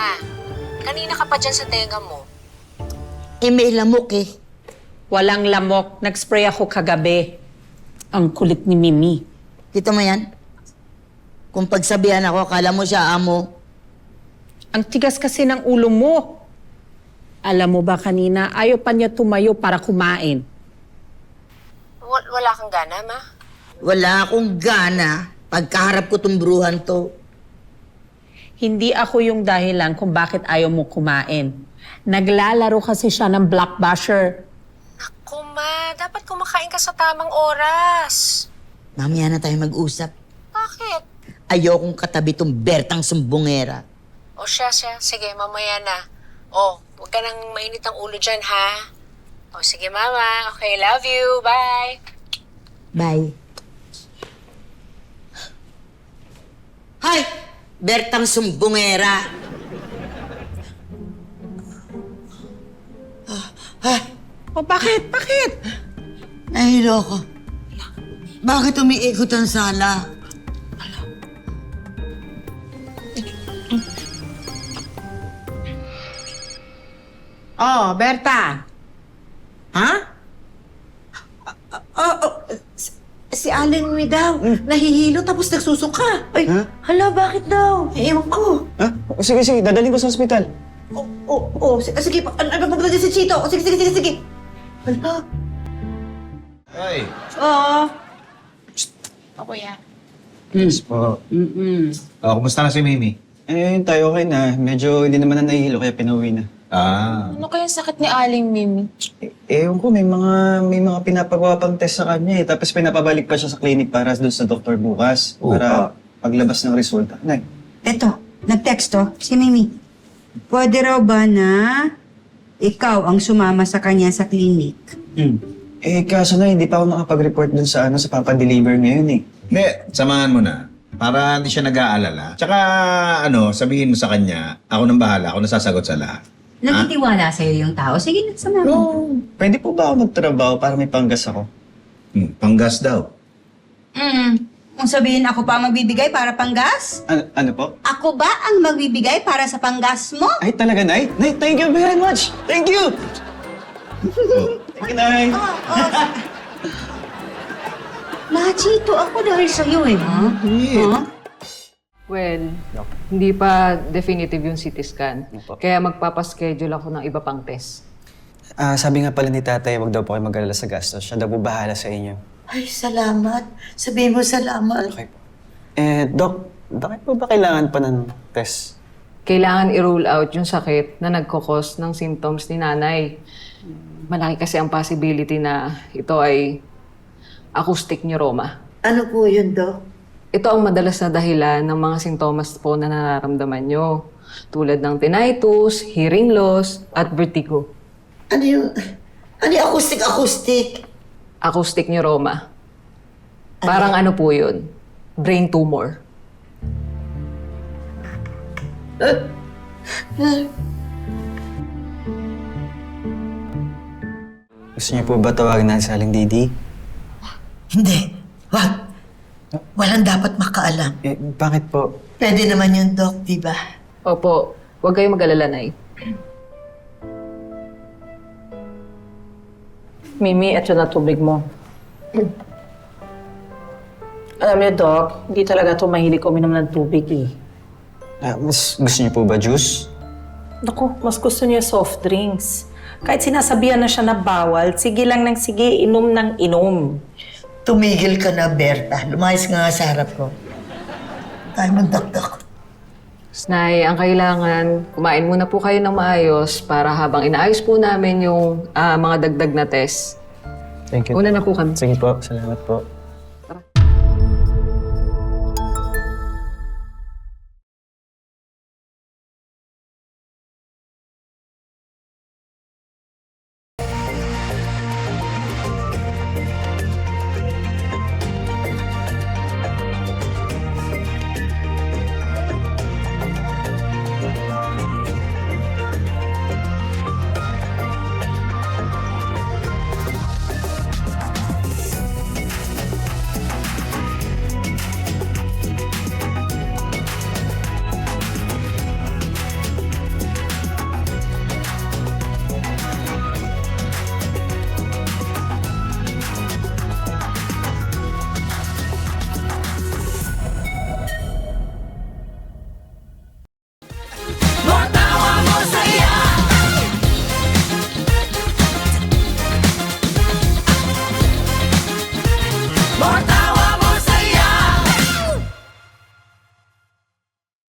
ka. Kanina ka pa dyan sa tenga mo. May lamok eh. Walang lamok. Nag-spray ako kagabi. Ang kulit ni Mimi. Kita mo yan? Kung pagsabihan ako, akala mo siya amo. Ang tigas kasi ng ulo mo. Alam mo ba kanina, ayaw pa niya tumayo para kumain. Wala kang gana, ma? Wala akong gana pagkaharap ko tong bruhan to. Hindi ako yung dahilan kung bakit ayaw mo kumain. Naglalaro kasi siya ng blockbusher. Naku, ma. Dapat kumakain ka sa tamang oras. Mamaya na tayo mag-usap. Bakit? Ayokong katabi tong Bertang sumbongera. O siya. Sige, mamaya na. O, huwag ka nang mainit ang ulo dyan, ha? O, sige, mama. Okay, love you. Bye. Bye. Hay! Bertang sumbongera. O bakit? Bakit? Nahilo ko. Bakit umiikot ang sala? Oh, Berta. Ha? Si Aling May daw, nahihilo tapos nagsusuka. Ay, hala, bakit daw? Ewan ko. Ha? Sige, dadaling ko sa ospital. Sige, ano ba si Chito? Sige. Hala. Ay, Yes po. kumusta na si Mimi? Tayo okay na. Medyo hindi naman na nahihilo kaya pinauwi na. Ano kayang sakit ni Aling Mimi? Ewan ko, may mga pinapagawa pang test sa kanya eh. Tapos pinapabalik pa siya sa clinic para doon sa doktor bukas. Para paglabas ng resulta. Nay, Eto, nag-texto si Mimi. Pwede raw ba na ikaw ang sumama sa kanya sa clinic? kaso na hindi pa ako nakapag-report doon sa sa papadeliver ngayon eh. Hindi, samahan mo na. Para hindi siya nag-aalala. Tsaka, sabihin mo sa kanya, ako nang bahala, ako nasasagot sa lahat. Nagtitiwala sa'yo yung tao? Sige, nagsama mo. Pwede po ba ako magtrabaho para may panggas ako? Panggas daw. Kung sabihin ako pa ang magbibigay para panggas? Ano po? Ako ba ang magbibigay para sa panggas mo? Ay, talaga, Nay? Nay, thank you very much! Thank you! Thank you, Nay! Nachito ako dahil sa'yo eh, ha? Ha? Well, hindi pa definitive yung CT scan. Opo. Kaya magpapaschedule ako ng iba pang test. Sabi nga pala ni tatay, wag daw po kayo mag-alala sa gastos. Siya daw po bahala sa inyo. Ay, salamat. Sabihin mo salamat. Okay po. Doc, bakit po ba kailangan pa ng test? Kailangan i-rule out yung sakit na nagkakos ng symptoms ni nanay. Malaki kasi ang possibility na ito ay acoustic neuroma. Ano po yun, Doc? Ito ang madalas na dahilan ng mga sintomas po na nararamdaman nyo. Tulad ng tinnitus, hearing loss, at vertigo. Ano yung acoustic? Acoustic neuroma. Parang ano po yun? Brain tumor. Gusto niyo po ba tawagin natin sa Aling Didi? Hindi. Wag. Walang dapat makaalam. Bakit po? Pwede naman yung Doc, di ba? Opo, huwag kayong mag-alala, Nay. Mimi, ito na tubig mo. Alam niyo, Doc, hindi talaga ito mahilig uminom ng tubig eh. Mas gusto niyo po ba juice? Naku, mas gusto niya soft drinks. Kahit sinasabihan na siya na bawal, sige lang ng sige, inom ng inom. Tumigil ka na, Berta. Lumayas nga sa harap ko. Tayo magdakdak. Nay, ang kailangan, kumain muna po kayo ng maayos para habang inaayos po namin yung mga dagdag na test. Thank you. Una na po kami. Sige po, salamat po.